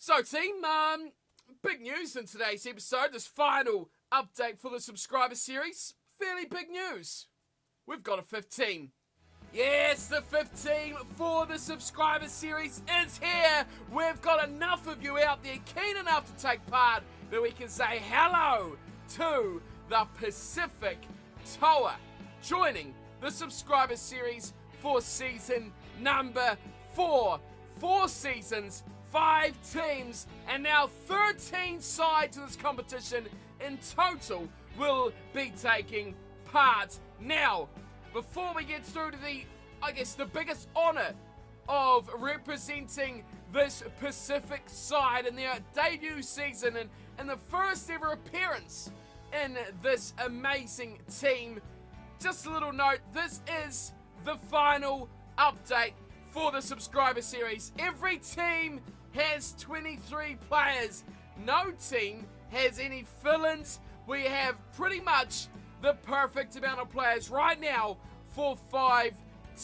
So team, big news in today's episode, this final update for the subscriber series. Fairly big news. We've got a fifth team. Yes, the fifth team for the subscriber series is here. We've got enough of you out there keen enough to take part that we can say hello to the Pacific Toa, joining the subscriber series for season number 4. 4 seasons, 5 teams, and now 13 sides in this competition in total will be taking part. Now, before we get through to the biggest honor of representing this Pacific side in their debut season and the first ever appearance in this amazing team, just a little note, this is the final update for the subscriber series. Every team has 23 players. No team has any fill-ins. We have pretty much the perfect amount of players right now for 5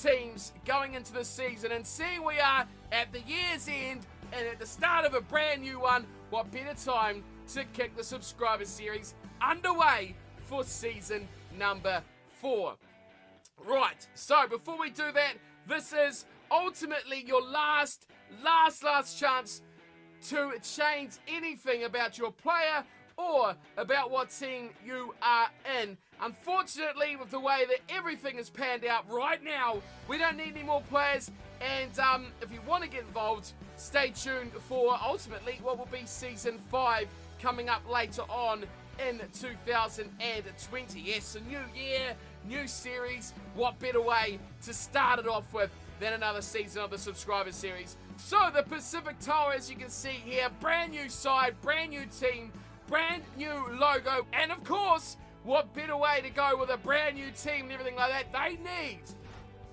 teams going into the season. And seeing we are at the year's end and at the start of a brand new one, what better time to kick the subscriber series underway for season number 4. Right, so before we do that, this is ultimately your last chance to change anything about your player or about what team you are in. Unfortunately, with the way that everything is panned out right now, we don't need any more players, and if you want to get involved, stay tuned for ultimately what will be season 5 coming up later on in 2020. Yes, a new year, new series. What better way to start it off with than another season of the subscriber series? So the Pacific Toa, as you can see here, brand new side, brand new team, brand new logo, and of course, what better way to go with a brand new team and everything like that? They need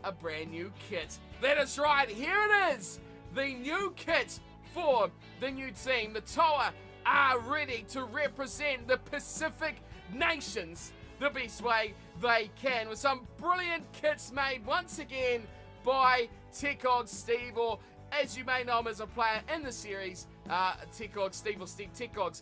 a brand new kit. That is right, here it is, the new kit for the new team. The Toa are ready to represent the Pacific nations the best way they can, with some brilliant kits made once again by TechOg Steve, or as you may know him as a player in the series, TechOg Steve, or Steve TechOgs.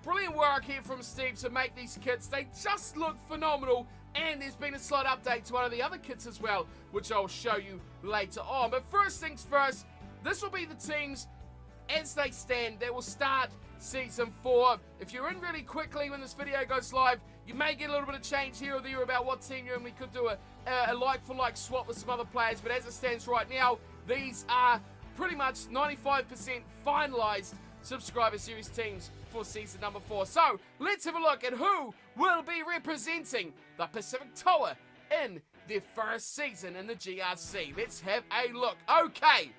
Brilliant work here from Steve to make these kits. They just look phenomenal, and there's been a slight update to one of the other kits as well, which I'll show you later on. But first things first, this will be the teams as they stand. They will start season 4. If you're in really quickly when this video goes live, you may get a little bit of change here or there about what team you're in. We could do a like-for-like swap with some other players, but as it stands right now, these are pretty much 95% finalized subscriber series teams for season number 4. So let's have a look at who will be representing the Pacific Toa in their first season in the GRC. Let's have a look. Okay,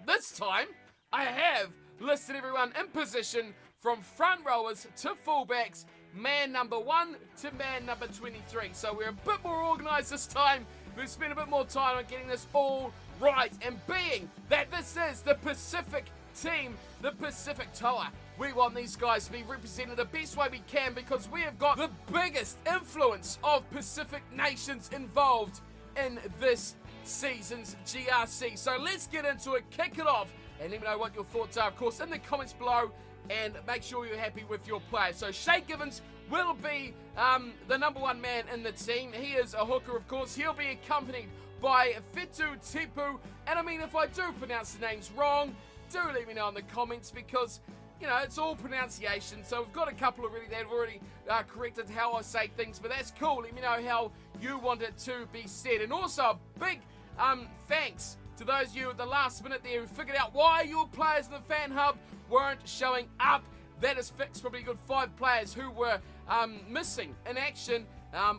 this time I have listed everyone in position from front rowers to fullbacks, man number 1 to man number 23. So we're a bit more organised this time. We've spent a bit more time on getting this all right, and being that this is the Pacific team, the Pacific Toa, we want these guys to be represented the best way we can, because we have got the biggest influence of Pacific nations involved in this season's GRC. So let's get into it, kick it off, and let me know what your thoughts are, of course, in the comments below, and make sure you're happy with your player. So Shay Givens will be the number 1 man in the team. He is a hooker, of course. He'll be accompanied by Fitu Tipu, and I mean, if I do pronounce the names wrong, do let me know in the comments, because, you know, it's all pronunciation. So we've got a couple of that have already corrected how I say things, but that's cool. Let me know how you want it to be said. And also a big thanks to those of you at the last minute there who figured out why your players in the fan hub weren't showing up. That is fixed. Probably a good 5 players who were missing in action.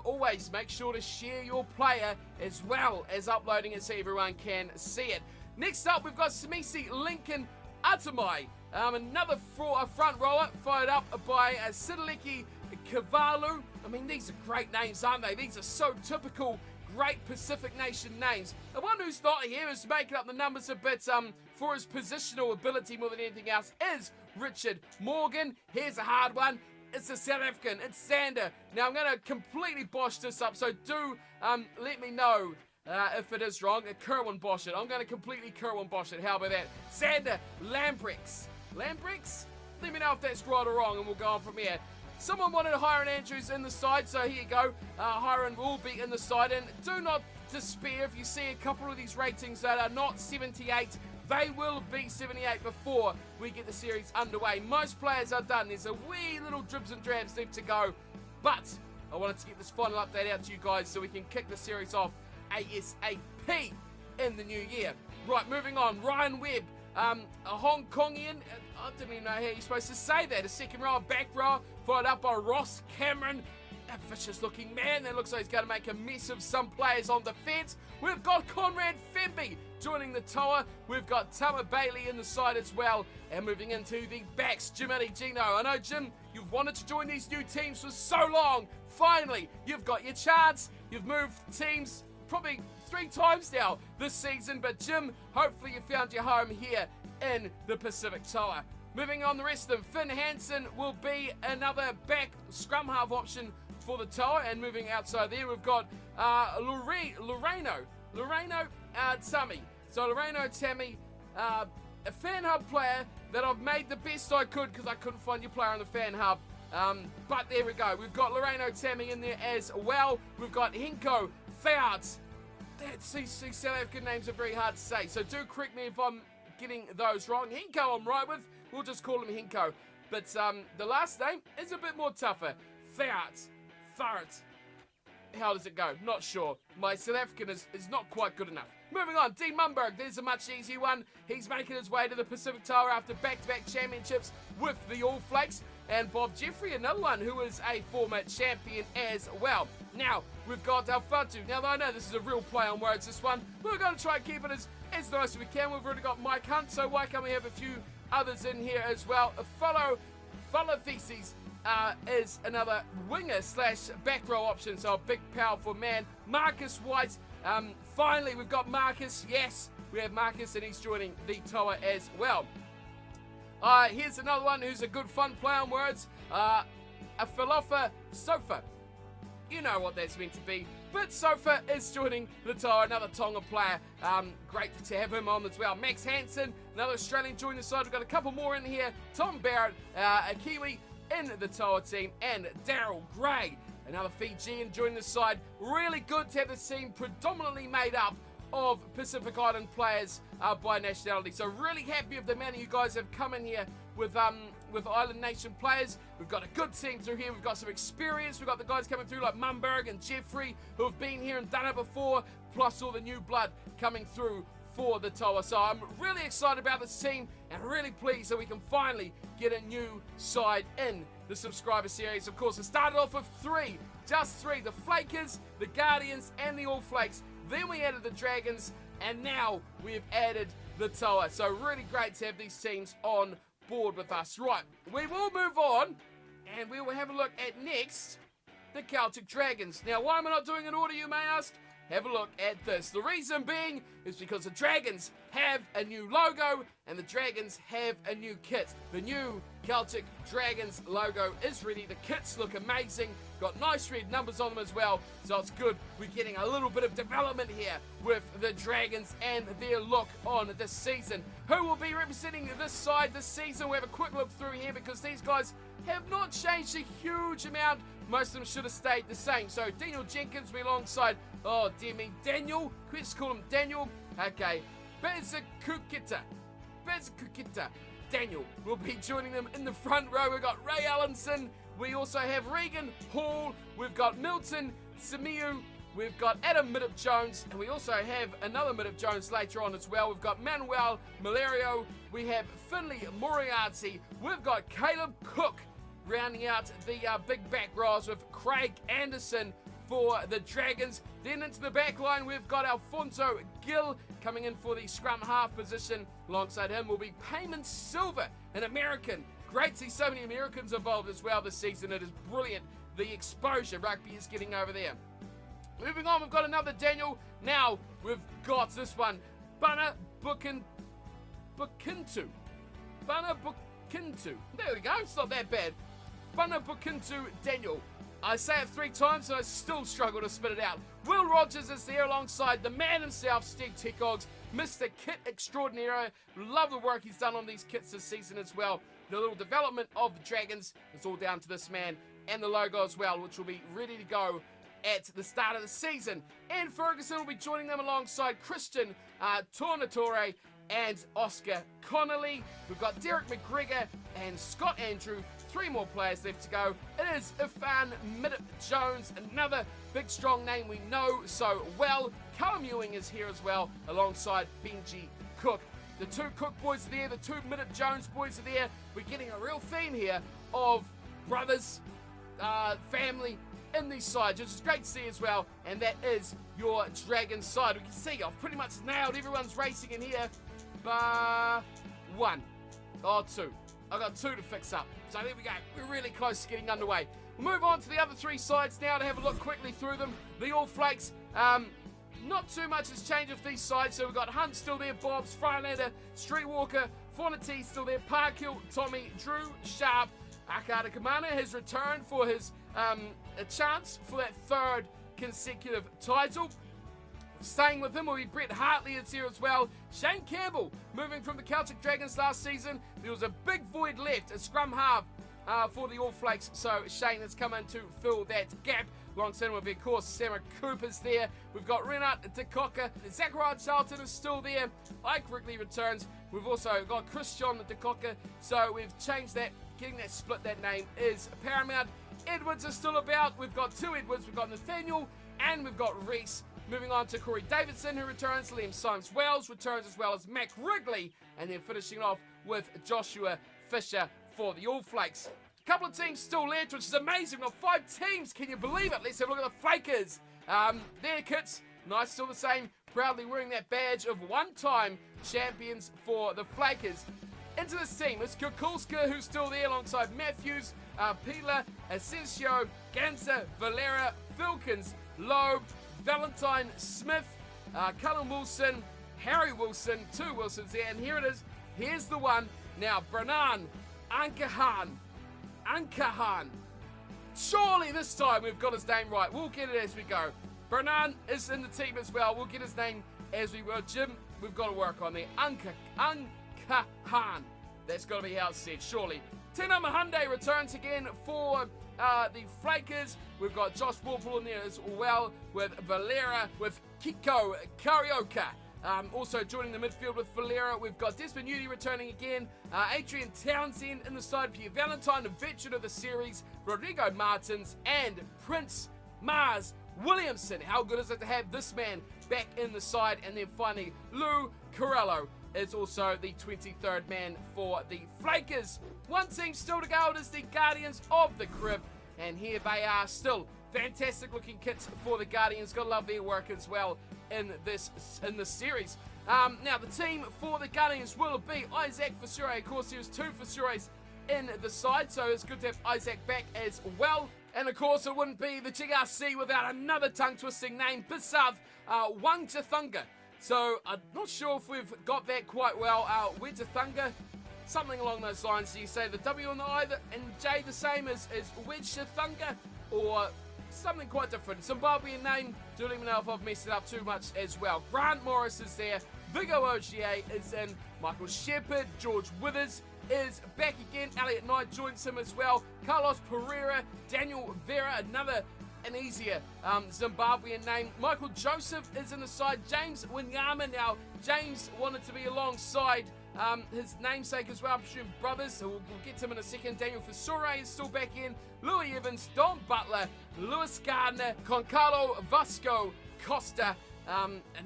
Always make sure to share your player as well as uploading it so everyone can see it. Next up, we've got Samisi Lincoln Atamai, another front rower, followed up by Sidaleki Kavalu. I mean, these are great names, aren't they? These are so typical great Pacific nation names. The one who's not here is making up the numbers a bit for his positional ability more than anything else is Richard Morgan. Here's a hard one. It's a South African. It's Sander. Now, I'm going to completely bosh this up, so do let me know if it is wrong. Kerwin bosh it. I'm going to completely Kerwin bosh it. How about that? Sander Lambrex. Lambrex? Let me know if that's right or wrong, and we'll go on from here. Someone wanted Hiron Andrews in the side, so here you go. Hiron will be in the side, and do not despair if you see a couple of these ratings that are not 78. They will be 78 before we get the series underway. Most players are done. There's a wee little dribs and drabs left to go, but I wanted to get this final update out to you guys so we can kick the series off ASAP in the new year. Right, moving on. Ryan Webb, a Hong Kongian. I didn't even know how you're supposed to say that. A second row, back row, followed up by Ross Cameron. A vicious looking man that looks like he's going to make a mess of some players on defence. We've got Conrad Femby joining the tower. We've got Tama Bailey in the side as well. And moving into the backs, Jim Gino. I know, Jim, you've wanted to join these new teams for so long. Finally, you've got your chance. You've moved teams probably 3 times now this season. But Jim, hopefully you found your home here in the Pacific Tower. Moving on the rest of them, Finn Hansen will be another back scrum half option for the tower. And moving outside there, we've got Loreno Tammy. So Loreno Tammy, a fan hub player that I've made the best I could because I couldn't find your player on the fan hub. But there we go. We've got Loreno Tammy in there as well. We've got Hinko Fouts. These South African names are very hard to say, so do correct me if I'm getting those wrong. Hinko I'm right with. We'll just call him Hinko. But the last name is a bit more tougher. Fouts. How does it go? Not sure. My South African is not quite good enough. Moving on, Dean Mumberg. There's a much easier one. He's making his way to the Pacific Tower after back-to-back championships with the All Blacks. And Bob Jeffrey, another one who is a former champion as well. Now, we've got Alfatu. Now, I know this is a real play on words, this one. We're going to try and keep it as nice as we can. We've already got Mike Hunt, so why can't we have a few others in here as well? Follow Theses is another winger / back row option, so a big, powerful man. Marcus White. Finally, we've got Marcus. Yes, we have Marcus, and he's joining the tower as well. Here's another one who's a good fun play on words. A Falofa Sofa. You know what that's meant to be. But Sofa is joining the tower, another Tonga player. Great to have him on as well. Max Hansen, another Australian, joining the side. We've got a couple more in here. Tom Barrett, a Kiwi in the tower team. And Daryl Gray, another Fijian, joining the side. Really good to have this team predominantly made up of Pacific Island players by nationality. So really happy with the amount of you guys have come in here with Island Nation players. We've got a good team through here. We've got some experience. We've got the guys coming through like Mumberg and Jeffrey who have been here and done it before, plus all the new blood coming through for the tower. So I'm really excited about this team and really pleased that we can finally get a new side in the subscriber series. Of course, it started off with 3, just 3, the Flakers, the Guardians and the All Flakes. Then we added the Dragons, and now we've added the tower. So really great to have these teams on board with us. Right, we will move on, and we will have a look at next the Celtic Dragons. Now, why am I not doing an order, you may ask? Have a look at this. The reason being is because the Dragons have a new logo and the Dragons have a new kit. The new Celtic Dragons logo is ready. The kits look amazing. Got nice red numbers on them as well, so it's good. We're getting a little bit of development here with the Dragons and their look on this season. Who will be representing this side this season? We'll have a quick look through here because these guys have not changed a huge amount. Most of them should have stayed the same. So Daniel Jenkins will be alongside, oh dear me, Daniel. Can we just call him Daniel? Okay, Bezakukita. Daniel will be joining them in the front row. We've got Ray Allenson. We also have Regan Hall. We've got Milton Simiu. We've got Adam Middop-Jones. And we also have another Middop-Jones later on as well. We've got Manuel Malario. We have Finley Moriarty. We've got Caleb Cook rounding out the big back rows with Craig Anderson for the Dragons. Then into the back line, we've got Alfonso Gill coming in for the scrum half position. Alongside him will be Payman Silver, an American. Great to see so many Americans involved as well this season. It is brilliant, the exposure rugby is getting over there. Moving on, we've got another Daniel. Now, we've got this one, Bana Bukintu. There we go, it's not that bad. Bana Bukintu Daniel. I say it 3 times and I still struggle to spit it out. Will Rogers is there alongside the man himself, Steve Tickogs. Mr. Kit Extraordinaire. Love the work he's done on these kits this season as well. The little development of the Dragons is all down to this man, and the logo as well, which will be ready to go at the start of the season. And Ferguson will be joining them alongside Christian Tornatore and Oscar Connolly. We've got Derek McGregor and Scott Andrew. 3 more players left to go. It is Ifan Middip-Jones, another big strong name we know so well. Callum Ewing is here as well, alongside Benji Cook. The 2 Cook boys are there, the 2 Middip-Jones boys are there. We're getting a real theme here of brothers, family in these sides, which is great to see as well. And that is your Dragons side. We can see I've pretty much nailed everyone's racing in here. Bar 1. Oh, 2. I've got 2 to fix up. So there we go. We're really close to getting underway. We'll move on to the other 3 sides now to have a look quickly through them. The All Flakes. Not too much has changed with these sides. So we've got Hunt still there, Bobs, Freilander, Streetwalker, Fornati still there, Parkhill, Tommy, Drew, Sharp. Akata Kamana has returned for his a chance for that 3rd consecutive title. Staying with him will be Brett Hartley is here as well. Shane Campbell, moving from the Celtic Dragons last season. There was a big void left, a scrum half for the All Flakes. So Shane has come in to fill that gap. Alongside him will be, of course, Sarah Cooper's there. We've got Renat DeCocker. Zachariah Charlton is still there. Ike Wrigley returns. We've also got Christian DeCocker. So we've changed that. Getting that split, that name is paramount. Edwards is still about. We've got 2 Edwards. We've got Nathaniel and we've got Reese. Moving on to Corey Davidson, who returns. Liam Symes-Wells returns, as well as Mac Wrigley. And then finishing off with Joshua Fisher for the All Flakes. A couple of teams still left, which is amazing. We've got 5 teams. Can you believe it? Let's have a look at the Flakers. Their kits, nice, still the same. Proudly wearing that badge of one-time champions for the Flakers. Into this team is Kukulska, who's still there alongside Matthews, Pila, Asensio, Ganser, Valera, Filkins, Loeb, Valentine Smith, Cullen Wilson, Harry Wilson, 2 Wilsons there, and here it is. Here's the one. Now, Branan Ankahan. Surely this time we've got his name right. We'll get it as we go. Branan is in the team as well. We'll get his name as we go. Jim, we've got to work on there. Ankahan. That's got to be how it's said, surely. Tina Mahunde returns again for the Flakers. We've got Josh Warple in there as well, with Valera, with Kiko Karioka. Also joining the midfield with Valera, we've got Desmond Udy returning again. Adrian Townsend in the side, Pierre Valentine, a veteran of the series. Rodrigo Martins and Prince Mars Williamson. How good is it to have this man back in the side? And then finally, Lou Corello is also the 23rd man for the Flakers. One team still to go. It is the Guardians of the Crib. And here they are, still fantastic looking kits for the Guardians. Gotta love their work as well in this series. Now the team for the Guardians will be Isaac Fasure. Of course, there's 2 Fasures in the side, so it's good to have Isaac back as well. And of course, it wouldn't be the GRC without another tongue-twisting name, Bisav Wangchathunga. So I'm not sure if we've got that quite well. Wedjathunga, something along those lines. So you say the W and the I and J the same as Wedjathunga, or something quite different. Zimbabwean name. Do let me know if I've messed it up too much as well. Grant Morris is there. Vigo Ogier is in. Michael Shepherd, George Withers is back again. Elliot Knight joins him as well. Carlos Pereira, Daniel Vera, an easier Zimbabwean name. Michael Joseph is in the side. James Winyama. Now, James wanted to be alongside his namesake as well. I presume brothers, so we'll get to him in a second. Daniel Fasure is still back in. Louis Evans, Don Butler, Lewis Gardner, Concalo Vasco Costa.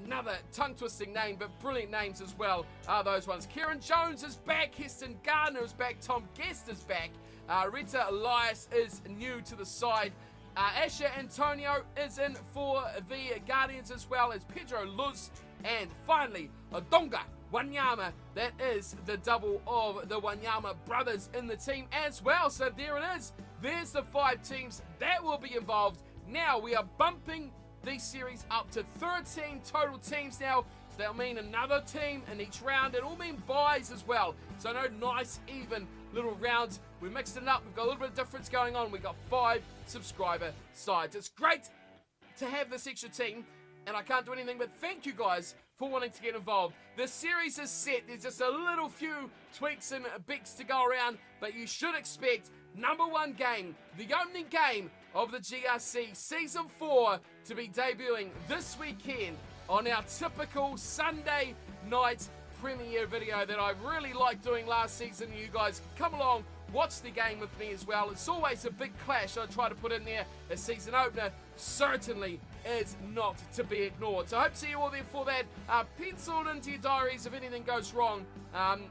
Another tongue-twisting name, but brilliant names as well are those ones. Kieran Jones is back. Heston Gardner is back. Tom Guest is back. Rita Elias is new to the side. Asher Antonio is in for the Guardians, as well as Pedro Luz. And finally, Odonga Wanyama. That is the double of the Wanyama brothers in the team as well. So there it is. There's the 5 teams that will be involved. Now we are bumping the series up to 13 total teams now. So that'll mean another team in each round. It'll mean buys as well. So no nice, even little rounds. We mixed it up. We've got a little bit of difference going on. We've got 5 subscriber sides. It's great to have this extra team. And I can't do anything but thank you guys for wanting to get involved. The series is set. There's just a little few tweaks and bits to go around, but you should expect number 1 game, the opening game of the GRC Season 4, to be debuting this weekend on our typical Sunday night premiere video that I really liked doing last season. You guys can come along, watch the game with me as well. It's always a big clash I try to put in there. A season opener certainly is not to be ignored. So I hope to see you all there for that. Penciled into your diaries if anything goes wrong.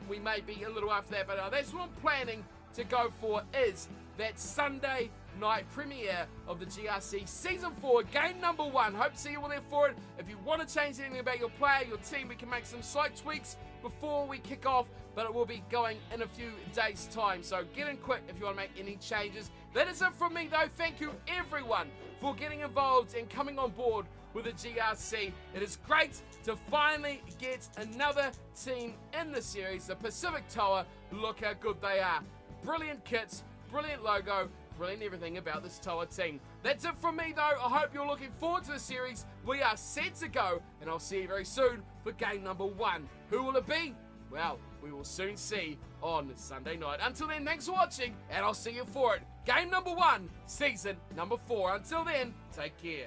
We may be a little after that, but that's what I'm planning to go for, is that Sunday night premiere of the GRC Season 4, game number 1. Hope to see you all there for it. If you want to change anything about your player, your team, we can make some slight tweaks before we kick off, but it will be going in a few days' time. So get in quick if you want to make any changes. That is it from me, though. Thank you, everyone, for getting involved and coming on board with the GRC. It is great to finally get another team in the series, the Pacific Toa. Look how good they are. Brilliant kits, brilliant logo, brilliant everything about this Toa team. That's it from me, though. I hope you're looking forward to the series. We are set to go, and I'll see you very soon for game number 1. Who will it be? Well, we will soon see on Sunday night. Until then, thanks for watching, and I'll see you for it. Game number 1, season number 4. Until then, take care.